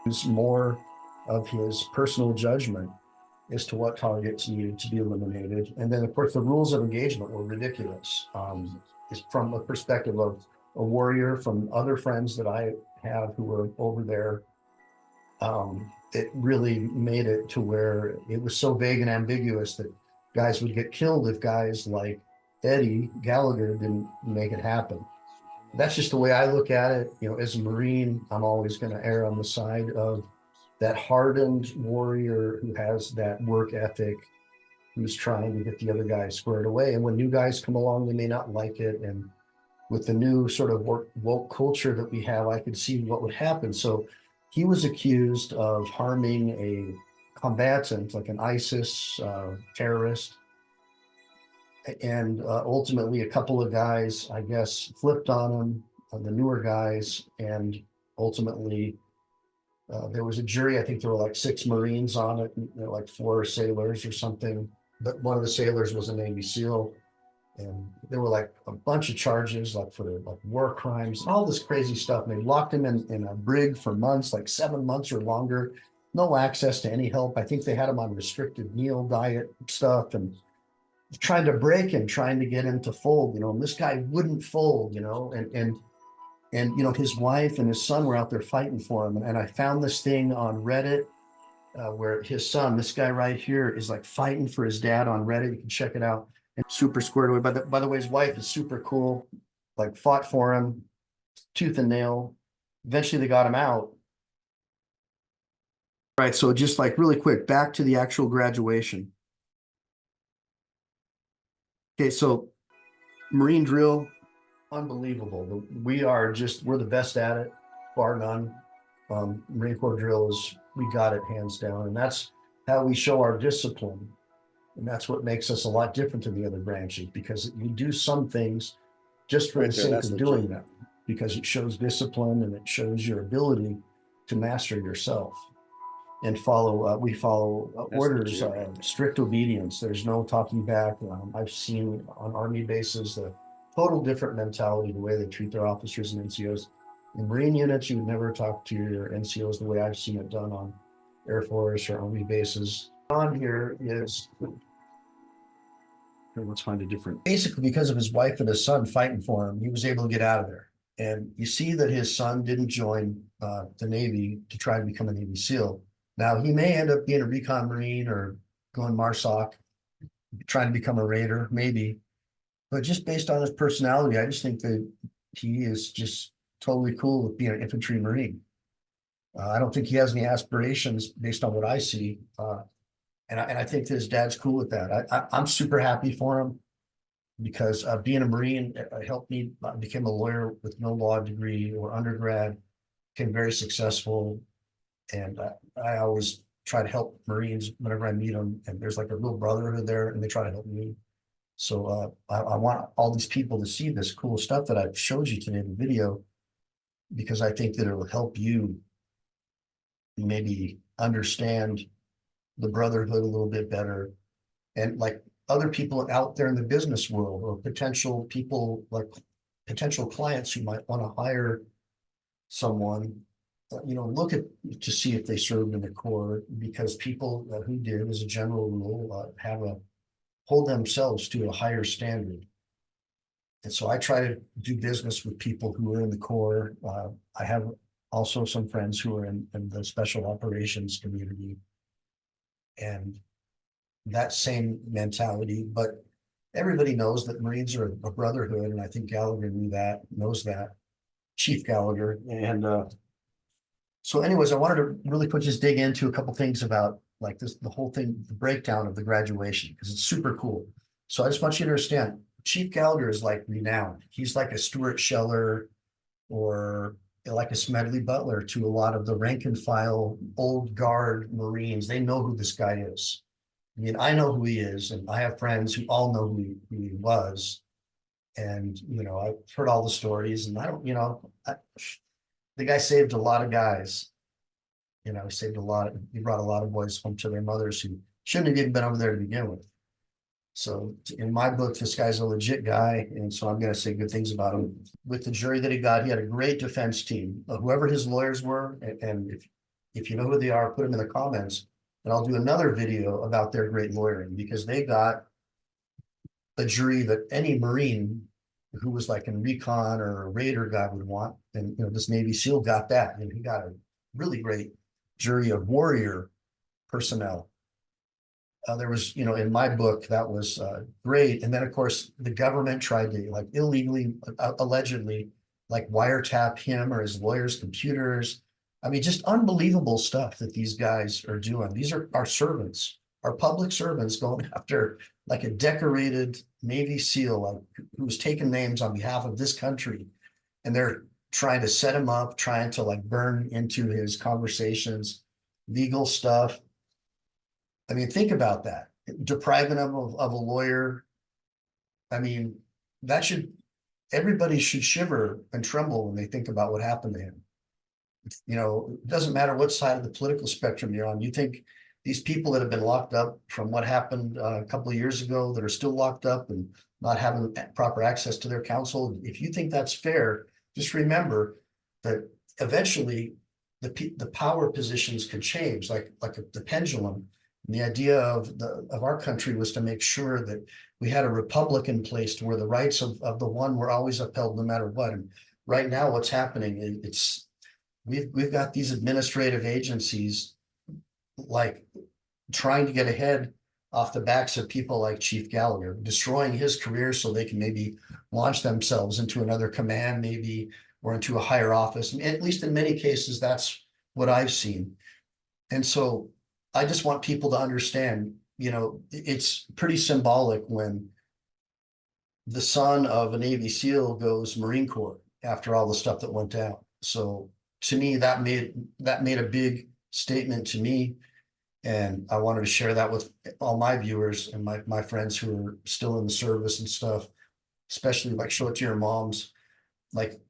use more of his personal judgment as to what targets needed to be eliminated. And then, of course, the rules of engagement were ridiculous. Is from a perspective of a warrior, from other friends that I have who were over there. It really made it to where it was so vague and ambiguous that guys would get killed if guys like Eddie Gallagher didn't make it happen. That's just the way I look at it. You know, as a Marine, I'm always going to err on the side of that hardened warrior who has that work ethic, who's trying to get the other guys squared away. And when new guys come along, they may not like it. And with the new sort of woke culture that we have, I could see what would happen. So he was accused of harming a combatant, like an ISIS terrorist. And ultimately, a couple of guys, I guess, flipped on him, the newer guys. And ultimately, there was a jury. I think there were like 6 Marines on it, like 4 sailors or something. But one of the sailors was a Navy SEAL. And there were like a bunch of charges, like for like war crimes, all this crazy stuff. And they locked him in a brig for months, like 7 months or longer. No access to any help. I think they had him on restricted meal diet stuff and trying to break him, trying to get him to fold, and this guy wouldn't fold, and his wife and his son were out there fighting for him. And I found this thing on Reddit where his son, this guy right here, is like fighting for his dad on Reddit. You can check it out. And super squared away. By the way, his wife is super cool, like fought for him, tooth and nail. Eventually they got him out. All right, so just like really quick, back to the actual graduation. Okay, so Marine drill, unbelievable. We're the best at it, bar none. Marine Corps drill we got it hands down. And that's how we show our discipline. And that's what makes us a lot different than the other branches, because you do some things just for the sake of doing them, because it shows discipline and it shows your ability to master yourself and we follow orders, strict obedience. There's no talking back. I've seen on Army bases the total different mentality, the way they treat their officers and NCOs. In Marine units, you would never talk to your NCOs the way I've seen it done on Air Force or Army bases. On here is, let's find a different. Basically, because of his wife and his son fighting for him, he was able to get out of there. And you see that his son didn't join the Navy to try to become a Navy SEAL. Now, he may end up being a recon Marine or going MARSOC, trying to become a Raider, maybe. But just based on his personality, I just think that he is just totally cool with being an infantry Marine. I don't think he has any aspirations based on what I see. And I think that his dad's cool with that. I'm super happy for him, because being a Marine helped me. I became a lawyer with no law degree or undergrad, became very successful. And I always try to help Marines whenever I meet them. And there's like a real brotherhood there, and they try to help me. So I want all these people to see this cool stuff that I've showed you today in the video, because I think that it will help you maybe understand the brotherhood a little bit better. And like other people out there in the business world, or potential people, like potential clients who might want to hire someone, look at to see if they served in the Corps, because people who did, as a general rule, hold themselves to a higher standard. And so I try to do business with people who are in the Corps. I have also some friends who are in the special operations community, and that same mentality. But everybody knows that Marines are a brotherhood, and I think Gallagher knows that, Chief Gallagher. And so anyways, I wanted to really just dig into a couple things about like the whole thing, the breakdown of the graduation, because it's super cool. So I just want you to understand, Chief Gallagher is like renowned. He's like a Stuart Scheller or like a Smedley Butler to a lot of the rank and file old guard Marines. They know who this guy is. I mean, I know who he is, and I have friends who all know who he was. And, I've heard all the stories, and the guy saved a lot of guys. He saved a lot. He brought a lot of boys home to their mothers who shouldn't have even been over there to begin with. So in my book, this guy's a legit guy, and so I'm going to say good things about him. With the jury that he got, he had a great defense team. Whoever his lawyers were, and if if you know who they are, put them in the comments. And I'll do another video about their great lawyering, because they got a jury that any Marine who was like in recon or a Raider guy would want. And, this Navy SEAL got that. And he got a really great jury of warrior personnel. There was, in my book, that was great. And then, of course, the government tried to like illegally, allegedly, like wiretap him or his lawyers' computers. I mean, just unbelievable stuff that these guys are doing. These are our servants, our public servants going after like a decorated Navy SEAL, like who was taking names on behalf of this country. And they're trying to set him up, trying to like burn into his conversations, legal stuff. I mean, think about that. Depriving them of a lawyer. I mean, that should, everybody should shiver and tremble when they think about what happened to him. It doesn't matter what side of the political spectrum you're on. You think these people that have been locked up from what happened a couple of years ago, that are still locked up and not having proper access to their counsel, if you think that's fair, just remember that eventually the power positions could change, like the pendulum. And the idea of our country was to make sure that we had a republic in place to where the rights of the one were always upheld no matter what. And right now, what's happening, we've got these administrative agencies like trying to get ahead off the backs of people like Chief Gallagher, destroying his career so they can maybe launch themselves into another command, maybe, or into a higher office. And at least in many cases, that's what I've seen. And so I just want people to understand, it's pretty symbolic when the son of a Navy SEAL goes Marine Corps after all the stuff that went down. So to me, that made a big statement to me. And I wanted to share that with all my viewers and my friends who are still in the service and stuff, especially like show it to your moms. Like,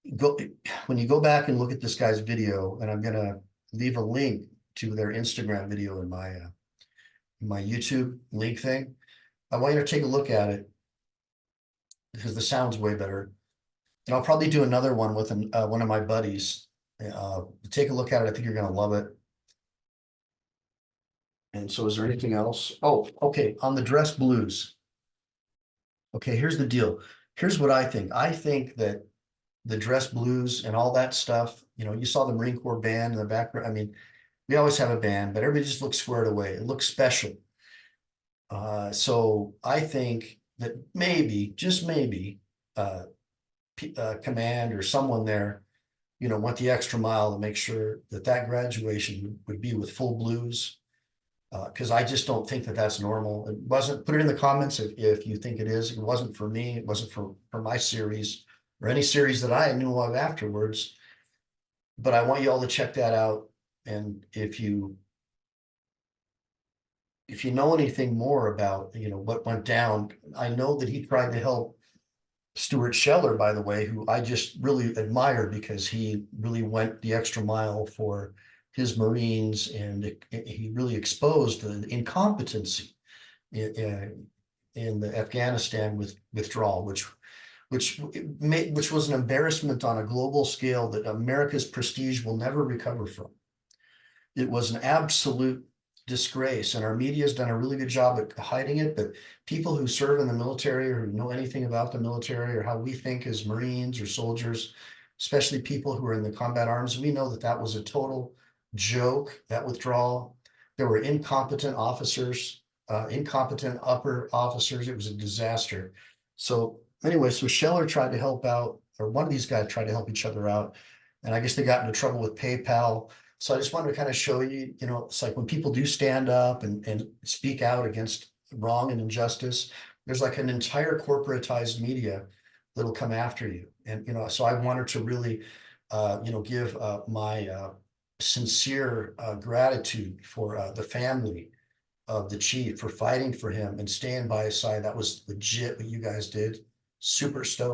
when you go back and look at this guy's video, and I'm gonna leave a link to their Instagram video in my YouTube link thing. I want you to take a look at it because the sound's way better. And I'll probably do another one with one of my buddies. Take a look at it. I think you're gonna love it. And so is there anything else? Oh, okay, on the dress blues. Okay, here's the deal. Here's what I think. I think that the dress blues and all that stuff, you saw the Marine Corps band in the background. I mean, we always have a band, but everybody just looks squared away. It looks special. So I think that maybe, just maybe, command or someone there, went the extra mile to make sure that graduation would be with full blues. Because I just don't think that that's normal. It wasn't. Put it in the comments if you think it is. It wasn't for me. It wasn't for my series or any series that I knew of afterwards. But I want you all to check that out. And if you know anything more about what went down, I know that he tried to help Stuart Scheller, by the way, who I just really admire because he really went the extra mile for his Marines, and he really exposed the incompetency in the Afghanistan withdrawal, which was an embarrassment on a global scale that America's prestige will never recover from. It was an absolute disgrace, and our media has done a really good job at hiding it. But people who serve in the military or who know anything about the military or how we think as Marines or soldiers, especially people who are in the combat arms, we know that that was a total joke, that withdrawal. There were incompetent officers, incompetent upper officers. It was a disaster. So anyway, so Scheller tried to help out, or one of these guys tried to help each other out. And I guess they got into trouble with PayPal. So I just wanted to kind of show you, it's like when people do stand up and speak out against wrong and injustice, there's like an entire corporatized media that'll come after you. And, so I wanted to really, give my sincere gratitude for the family of the chief for fighting for him and staying by his side. That was legit what you guys did. Super stoked.